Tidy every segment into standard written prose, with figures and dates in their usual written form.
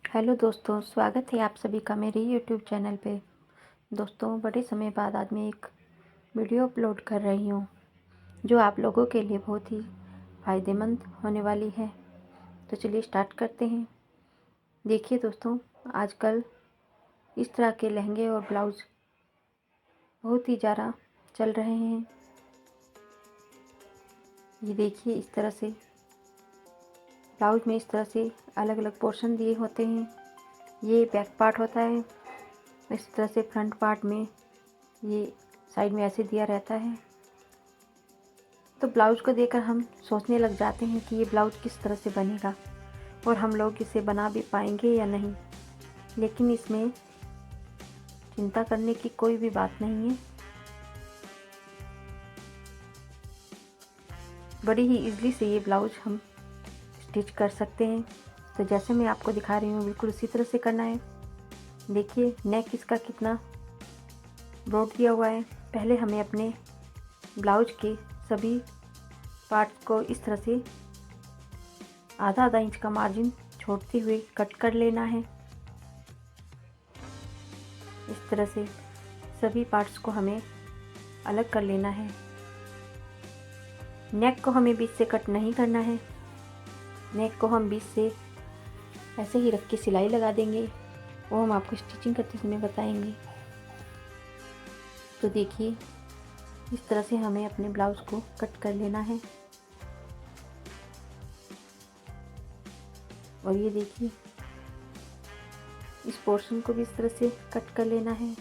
Hello दोस्तों, स्वागत है आप सभी का मेरे यूट्यूब चैनल पे। दोस्तों, बड़े समय बाद आज मैं एक वीडियो अपलोड कर रही हूँ जो आप लोगों के लिए बहुत ही फ़ायदेमंद होने वाली है। तो चलिए स्टार्ट करते हैं। देखिए दोस्तों, आजकल इस तरह के लहंगे और ब्लाउज़ बहुत ही ज़्यादा चल रहे हैं। ये देखिए, इस तरह से ब्लाउज़ में इस तरह से अलग अलग पोर्शन दिए होते हैं। ये बैक पार्ट होता है, इस तरह से फ्रंट पार्ट में ये साइड में ऐसे दिया रहता है। तो ब्लाउज़ को देखकर हम सोचने लग जाते हैं कि ये ब्लाउज़ किस तरह से बनेगा और हम लोग इसे बना भी पाएंगे या नहीं। लेकिन इसमें चिंता करने की कोई भी बात नहीं है। बड़ी ही ईज़िली से ये ब्लाउज़ हम स्टिच कर सकते हैं। तो जैसे मैं आपको दिखा रही हूँ बिल्कुल उसी तरह से करना है। देखिए, नेक इसका कितना ब्रॉड दिया हुआ है। पहले हमें अपने ब्लाउज के सभी पार्ट्स को इस तरह से आधा आधा इंच का मार्जिन छोड़ते हुए कट कर लेना है। इस तरह से सभी पार्ट्स को हमें अलग कर लेना है। नेक को हमें बीच से कट नहीं करना है। नेक को हम बीच से ऐसे ही रख के सिलाई लगा देंगे, वो हम आपको स्टिचिंग करते समय बताएंगे। तो देखिए, इस तरह से हमें अपने ब्लाउज को कट कर लेना है। और ये देखिए, इस पोर्शन को भी इस तरह से कट कर लेना है।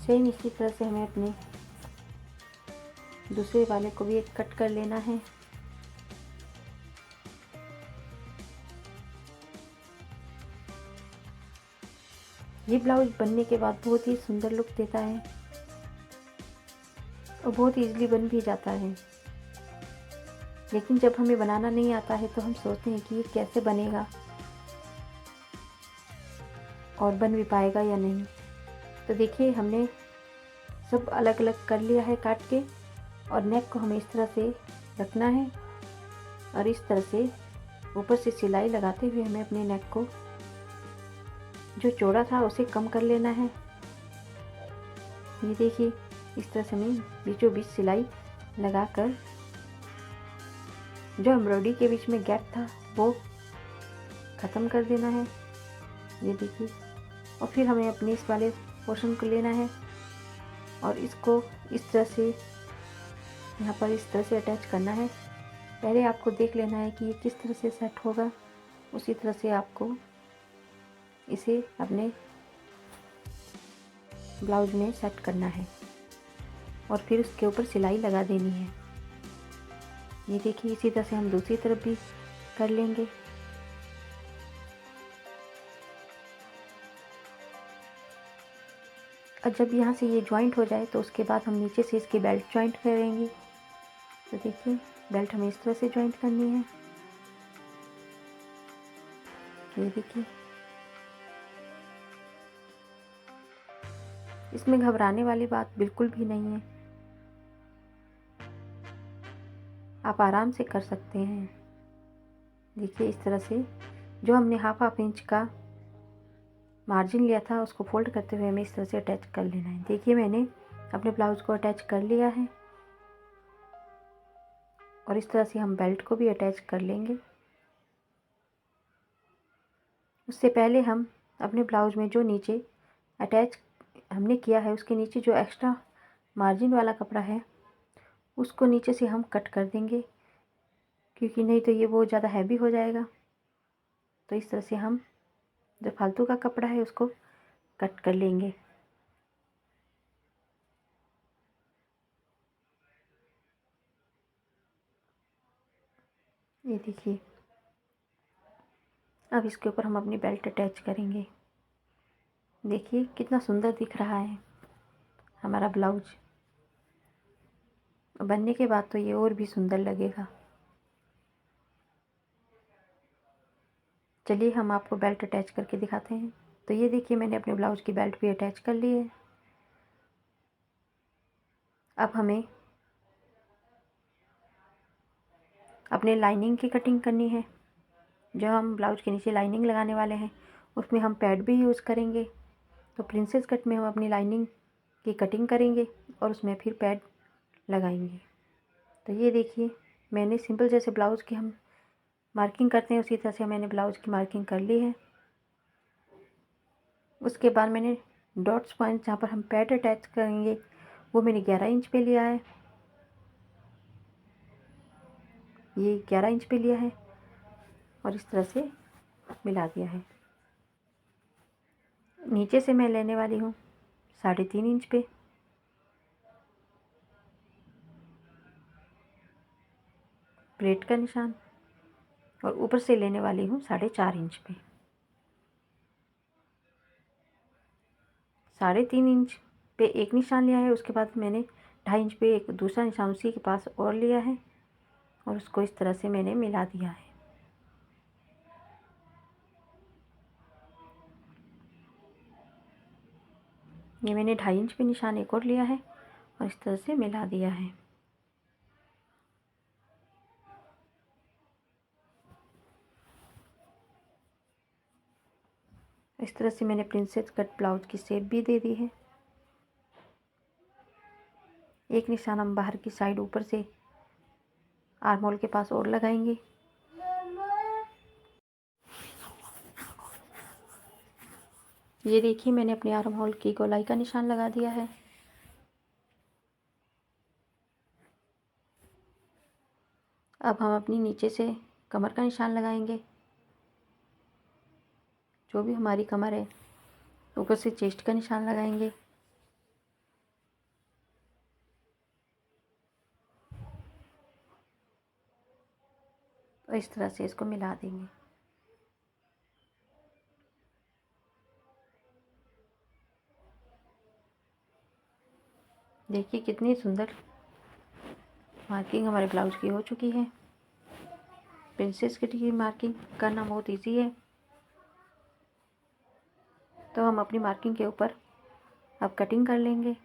सेम इसी तरह से हमें अपने दूसरे वाले को भी एक कट कर लेना है। ये ब्लाउज बनने के बाद बहुत ही सुंदर लुक देता है और बहुत ईजिली बन भी जाता है। लेकिन जब हमें बनाना नहीं आता है तो हम सोचते हैं कि ये कैसे बनेगा और बन भी पाएगा या नहीं। तो देखिए, हमने सब अलग अलग कर लिया है काट के, और नेक को हमें इस तरह से रखना है और इस तरह से ऊपर से सिलाई लगाते हुए हमें अपने नेक को जो चौड़ा था उसे कम कर लेना है। ये देखिए, इस तरह से हमें बीचों बीच सिलाई लगाकर जो एम्ब्रॉयडरी के बीच में गैप था वो ख़त्म कर देना है। ये देखिए, और फिर हमें अपने इस वाले पोर्शन को लेना है और इसको इस तरह से यहाँ पर इस तरह से अटैच करना है। पहले आपको देख लेना है कि ये किस तरह से सेट होगा, उसी तरह से आपको इसे अपने ब्लाउज में सेट करना है और फिर उसके ऊपर सिलाई लगा देनी है। ये देखिए, इसी तरह से हम दूसरी तरफ भी कर लेंगे। और जब यहाँ से ये जॉइंट हो जाए तो उसके बाद हम नीचे से इसकी बेल्ट जॉइंट करेंगे। तो देखिए, बेल्ट हमें इस तरह से जॉइंट करनी है। ये देखिए, इसमें घबराने वाली बात बिल्कुल भी नहीं है, आप आराम से कर सकते हैं। देखिए, इस तरह से जो हमने हाफ इंच का मार्जिन लिया था उसको फोल्ड करते हुए हमें इस तरह से अटैच कर लेना है। देखिए, मैंने अपने ब्लाउज को अटैच कर लिया है और इस तरह से हम बेल्ट को भी अटैच कर लेंगे। उससे पहले हम अपने ब्लाउज में जो नीचे अटैच हमने किया है उसके नीचे जो एक्स्ट्रा मार्जिन वाला कपड़ा है उसको नीचे से हम कट कर देंगे, क्योंकि नहीं तो ये बहुत ज़्यादा हैवी हो जाएगा। तो इस तरह से हम जो फालतू का कपड़ा है उसको कट कर लेंगे। ये देखिए, अब इसके ऊपर हम अपनी बेल्ट अटैच करेंगे। देखिए, कितना सुंदर दिख रहा है हमारा ब्लाउज। बनने के बाद तो ये और भी सुंदर लगेगा। चलिए, हम आपको बेल्ट अटैच करके दिखाते हैं। तो ये देखिए, मैंने अपने ब्लाउज की बेल्ट भी अटैच कर ली है। अब हमें अपने लाइनिंग की कटिंग करनी है। जो हम ब्लाउज के नीचे लाइनिंग लगाने वाले हैं उसमें हम पैड भी यूज़ करेंगे। तो प्रिंसेस कट में हम अपनी लाइनिंग की कटिंग करेंगे और उसमें फिर पैड लगाएंगे। तो ये देखिए, मैंने सिंपल जैसे ब्लाउज़ की हम मार्किंग करते हैं उसी तरह से मैंने ब्लाउज़ की मार्किंग कर ली है। उसके बाद मैंने डॉट्स पॉइंट जहाँ पर हम पैड अटैच करेंगे वो मैंने 11 इंच पे लिया है। ये 11 इंच पे लिया है और इस तरह से मिला दिया है। नीचे से मैं लेने वाली हूँ 3.5 इंच पे। प्लेट का निशान और ऊपर से लेने वाली हूँ 4.5 इंच पे। 3.5 इंच पे एक निशान लिया है। उसके बाद मैंने 2.5 इंच पे एक दूसरा निशान उसी के पास और लिया है और उसको इस तरह से मैंने मिला दिया है। ये मैंने 2.5 इंच पे निशान एक और लिया है और इस तरह से मिला दिया है। इस तरह से मैंने प्रिंसेस कट ब्लाउज की शेप भी दे दी है। एक निशान हम बाहर की साइड ऊपर से आर्म होल के पास और लगाएंगे। ये देखिए, मैंने अपने आर्म होल की गोलाई का निशान लगा दिया है। अब हम अपनी नीचे से कमर का निशान लगाएंगे। जो भी हमारी कमर है ऊपर से चेस्ट का निशान लगाएंगे। और इस तरह से इसको मिला देंगे। देखिए कितनी सुंदर मार्किंग हमारे ब्लाउज की हो चुकी है। प्रिंसेस कट की मार्किंग करना बहुत इजी है। तो हम अपनी मार्किंग के ऊपर अब कटिंग कर लेंगे।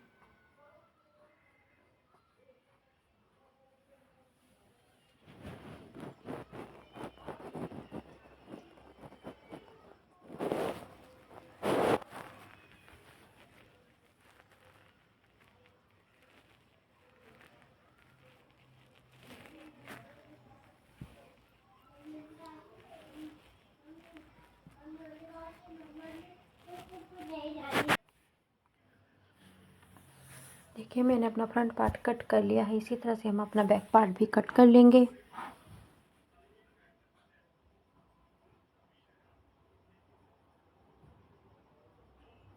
देखिए, मैंने अपना फ्रंट पार्ट कट कर लिया है। इसी तरह से हम अपना बैक पार्ट भी कट कर लेंगे।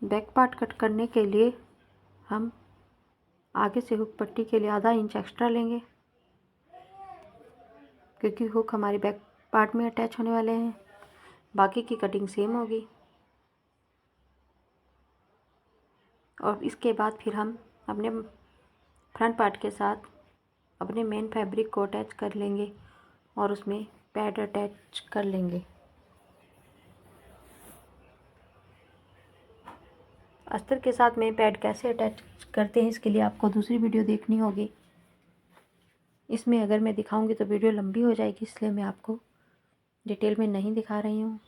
बैक पार्ट कट करने के लिए हम आगे से हुक पट्टी के लिए आधा इंच एक्स्ट्रा लेंगे, क्योंकि हुक हमारे बैक पार्ट में अटैच होने वाले हैं। बाकी की कटिंग सेम होगी। और इसके बाद फिर हम अपने फ्रंट पार्ट के साथ अपने मेन फैब्रिक को अटैच कर लेंगे और उसमें पैड अटैच कर लेंगे। अस्तर के साथ में पैड कैसे अटैच करते हैं इसके लिए आपको दूसरी वीडियो देखनी होगी। इसमें अगर मैं दिखाऊंगी तो वीडियो लंबी हो जाएगी, इसलिए मैं आपको डिटेल में नहीं दिखा रही हूँ।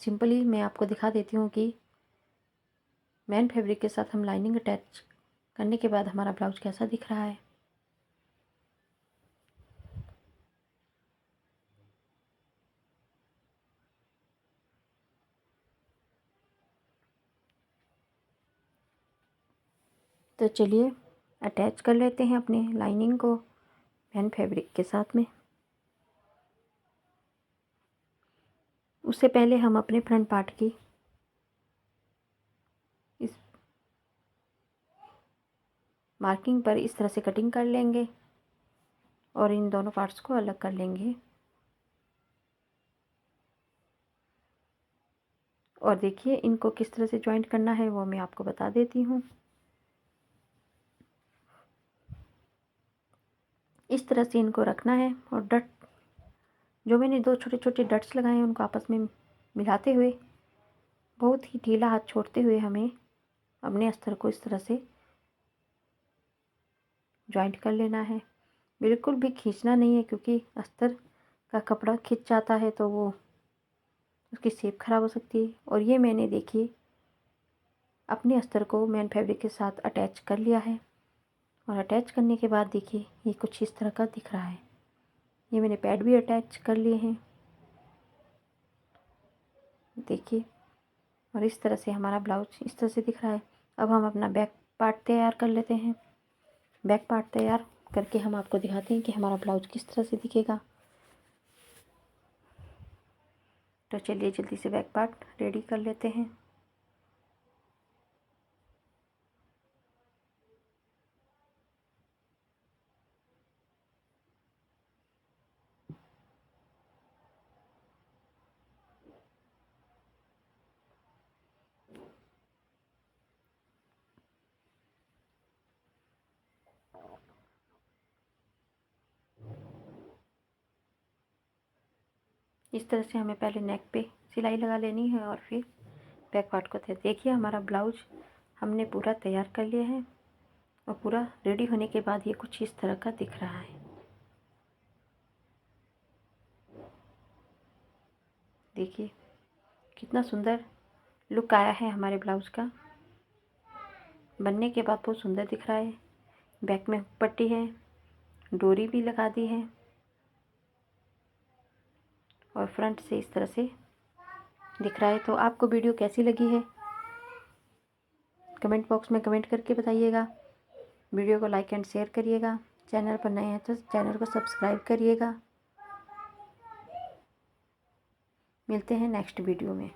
सिंपली मैं आपको दिखा देती हूँ कि मेन फैब्रिक के साथ हम लाइनिंग अटैच करने के बाद हमारा ब्लाउज कैसा दिख रहा है। तो चलिए अटैच कर लेते हैं अपने लाइनिंग को मेन फैब्रिक के साथ में। उससे पहले हम अपने फ्रंट पार्ट की इस मार्किंग पर इस तरह से कटिंग कर लेंगे और इन दोनों पार्ट्स को अलग कर लेंगे। और देखिए इनको किस तरह से जॉइंट करना है वो मैं आपको बता देती हूँ। इस तरह से इनको रखना है और डट जो मैंने दो छोटे छोटे डट्स लगाए हैं उनको आपस में मिलाते हुए बहुत ही ढीला हाथ छोड़ते हुए हमें अपने अस्तर को इस तरह से जॉइंट कर लेना है। बिल्कुल भी खींचना नहीं है, क्योंकि अस्तर का कपड़ा खिंच जाता है तो वो उसकी शेप ख़राब हो सकती है। और ये मैंने देखिए अपने अस्तर को मेन फैब्रिक के साथ अटैच कर लिया है। और अटैच करने के बाद देखिए ये कुछ इस तरह का दिख रहा है। ये मैंने पैड भी अटैच कर लिए हैं, देखिए। और इस तरह से हमारा ब्लाउज इस तरह से दिख रहा है। अब हम अपना बैक पार्ट तैयार कर लेते हैं। बैक पार्ट तैयार करके हम आपको दिखाते हैं कि हमारा ब्लाउज किस तरह से दिखेगा। तो चलिए जल्दी से बैक पार्ट रेडी कर लेते हैं। इस तरह से हमें पहले नेक पे सिलाई लगा लेनी है और फिर बैक पार्ट को देखिए हमारा ब्लाउज हमने पूरा तैयार कर लिया है। और पूरा रेडी होने के बाद ये कुछ इस तरह का दिख रहा है। देखिए कितना सुंदर लुक आया है हमारे ब्लाउज का। बनने के बाद बहुत सुंदर दिख रहा है। बैक में पट्टी है, डोरी भी लगा दी है और फ्रंट से इस तरह से दिख रहा है। तो आपको वीडियो कैसी लगी है कमेंट बॉक्स में कमेंट करके बताइएगा। वीडियो को लाइक एंड शेयर करिएगा। चैनल पर नए हैं तो चैनल को सब्सक्राइब करिएगा। मिलते हैं नेक्स्ट वीडियो में।